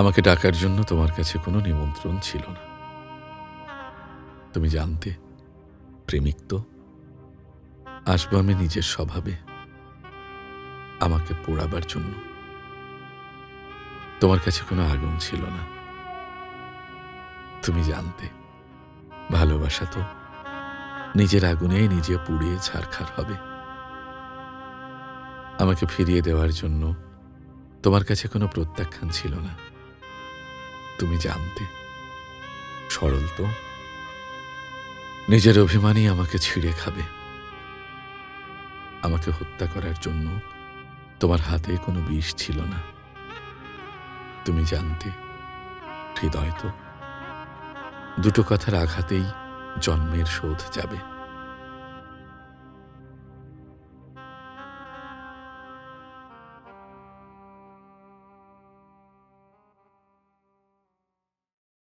আমাকে ডাকার জন্য তোমার কাছে কোনো নিমন্ত্রণ ছিল না। তুমি জানতে প্রেমিক তো আসবো আমি নিজের স্বভাবে, আমাকে পোড়াবার জন্য। তোমার কাছে কোনো আগুন ছিল না। তুমি জানতে ভালোবাসা তো নিজের আগুনেই নিজে পুড়িয়ে ছারখার হবে। আমাকে ফিরিয়ে দেওয়ার জন্য তোমার কাছে কোনো প্রত্যাখ্যান ছিল না। তুমি জানতে সরল তো নিজের অভিমানই আমাকে ছিঁড়ে খাবে। আমাকে হত্যা করার জন্য তোমার হাতে কোনো বিষ ছিল না। তুমি জানতে হৃদয় তো দুটো কথার আঘাতেই জন্মের শোধ যাবে।